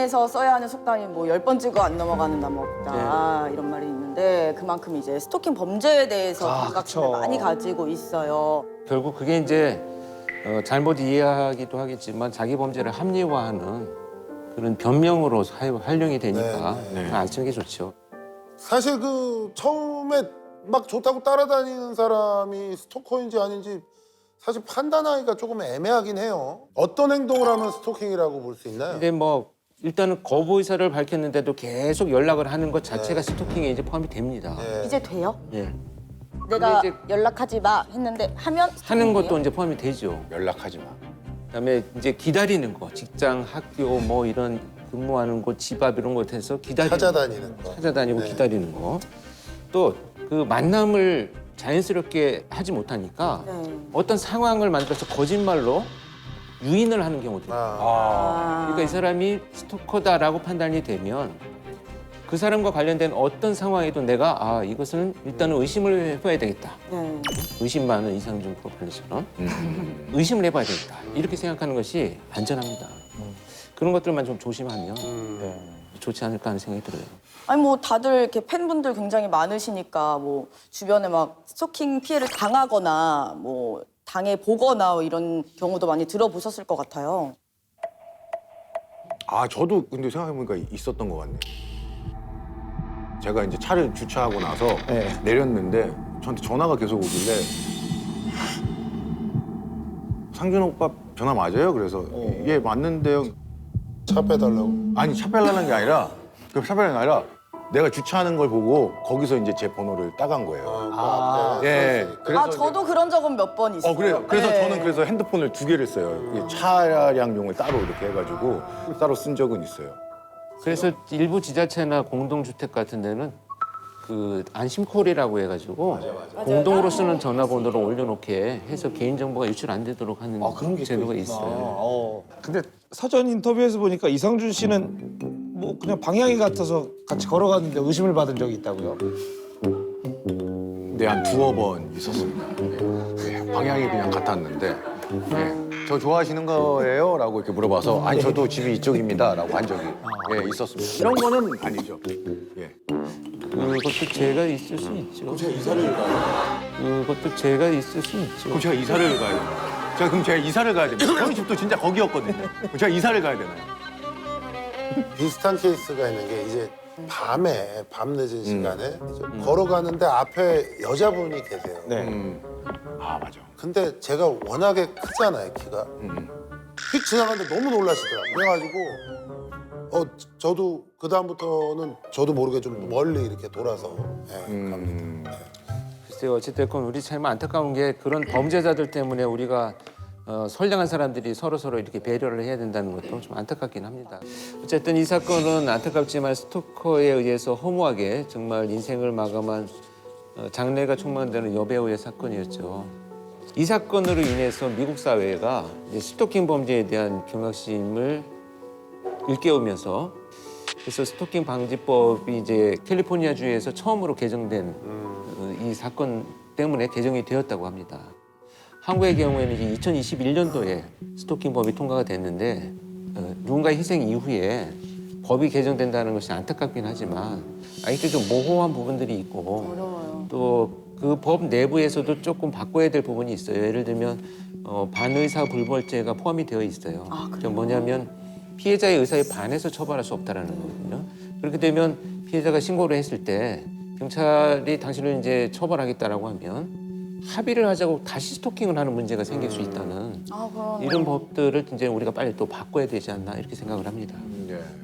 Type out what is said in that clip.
방에서 써야 하는 속담이 뭐 10번 찍어 안 넘어가는 나무 없다 이런 말이 있는데 그만큼 이제 스토킹 범죄에 대해서 감각심을 많이 가지고 있어요. 결국 그게 이제 잘못 이해하기도 하겠지만 자기 범죄를 합리화하는 그런 변명으로 활용이 되니까 안 쓰는 게 좋죠. 사실 그 처음에 막 좋다고 따라다니는 사람이 스토커인지 아닌지 사실 판단하기가 조금 애매하긴 해요. 어떤 행동을 하면 스토킹이라고 볼 수 있나요? 근데 뭐 일단은 거부 의사를 밝혔는데도 계속 연락을 하는 것 자체가 스토킹에 이제 포함이 됩니다. 이제 돼요? 예. 내가 이제- 연락하지 마 했는데 하면 하는 것도 이제 포함이 되죠. 연락하지 마. 그다음에 이제 기다리는 거, 직장, 학교 뭐 이런 근무하는 곳, 집 앞 이런 곳에서 기다리는 찾아다니는 거. 찾아다니고 네. 기다리는 거. 또 그 만남을 자연스럽게 하지 못하니까 네. 어떤 상황을 만들어서 거짓말로 유인을 하는 경우도 있어요. 그러니까 이 사람이 스토커다라고 판단이 되면 그 사람과 관련된 어떤 상황에도 내가 이것은 일단은 의심을 해봐야 되겠다. 네. 의심 많은 이상준 프로파일러처럼 의심을 해봐야 되겠다. 이렇게 생각하는 것이 안전합니다. 그런 것들만 좀 조심하면 좋지 않을까 하는 생각이 들어요. 아니 뭐 다들 이렇게 팬분들 굉장히 많으시니까 뭐 주변에 막 스토킹 피해를 당하거나 뭐 당해 보거나 이런 경우도 많이 들어보셨을 것 같아요. 아, 저도 근데 생각해보니까 있었던 것 같네요. 제가 이제 차를 주차하고 나서 내렸는데 저한테 전화가 계속 오길래 상준 오빠 전화 맞아요? 그래서 예, 맞는데요. 차 빼달라고. 아니, 차 빼려는 게 아니라 차 빼려는 게 아니라 내가 주차하는 걸 보고 거기서 이제 제 번호를 따간 거예요. 예, 그래서 저도 그런 적은 몇 번 있어요. 그래요. 그래서 네. 저는 그래서 핸드폰을 2개를 써요. 이 차량용을 따로 이렇게 해가지고 따로 쓴 적은 있어요. 그래서 일부 지자체나 공동주택 같은 데는 그 안심콜이라고 해가지고 공동으로 쓰는 전화번호를 올려놓게 해서 개인정보가 유출 안 되도록 하는 제도가 있어요. 근데 사전 인터뷰에서 보니까 이상준 씨는 뭐 그냥 방향이 같아서 같이 걸어갔는데 의심을 받은 적이 있다고요? 근데 한 2번 있었습니다. 예, 방향이 그냥 같았는데 저 좋아하시는 거예요? 라고 이렇게 물어봐서 아니 저도 집이 이쪽입니다 라고 한 적이 있었습니다. 이런 거는 아니죠. 예. 그것도 죄가 있을 수 있죠. 제가 이사를 가요. 그것도 죄가 있을 수 있죠. 그럼 제가 이사를 가야 돼요. 그럼 제가 이사를 가야 됩니다. 저희 집도 진짜 거기였거든요. 그럼 제가 이사를 가야 되나요? 비슷한 케이스가 있는 게 이제 밤에 밤 늦은 시간에 이제 걸어가는데 앞에 여자분이 계세요. 아, 맞아. 근데 제가 워낙에 크잖아요, 키가. 휙 지나가는데 너무 놀라시더라고요. 그래가지고 저도 그다음부터는 저도 모르게 좀 멀리 이렇게 돌아서 갑니다. 글쎄요, 어찌됐건 우리 참 안타까운 게 그런 범죄자들 때문에 우리가 선량한 사람들이 서로 이렇게 배려를 해야 된다는 것도 좀 안타깝긴 합니다. 어쨌든 이 사건은 안타깝지만 스토커에 의해서 허무하게 정말 인생을 마감한 장래가 촉망되는 여배우의 사건이었죠. 이 사건으로 인해서 미국 사회가 이제 스토킹 범죄에 대한 경각심을 일깨우면서 그래서 스토킹 방지법이 이제 캘리포니아주에서 처음으로 개정된 이 사건 때문에 개정이 되었다고 합니다. 한국의 경우에는 이제 2021년도에 스토킹법이 통과가 됐는데 누군가의 희생 이후에 법이 개정된다는 것이 안타깝긴 하지만 아직도 좀 모호한 부분들이 있고 또 그 법 내부에서도 조금 바꿔야 될 부분이 있어요. 예를 들면 반의사 불벌죄가 포함이 되어 있어요. 그게 뭐냐면 피해자의 의사에 반해서 처벌할 수 없다라는 거거든요. 그렇게 되면 피해자가 신고를 했을 때 경찰이 당신을 이제 처벌하겠다라고 하면 합의를 하자고 다시 스토킹을 하는 문제가 생길 수 있다는 이런 법들을 이제 우리가 빨리 또 바꿔야 되지 않나 이렇게 생각을 합니다.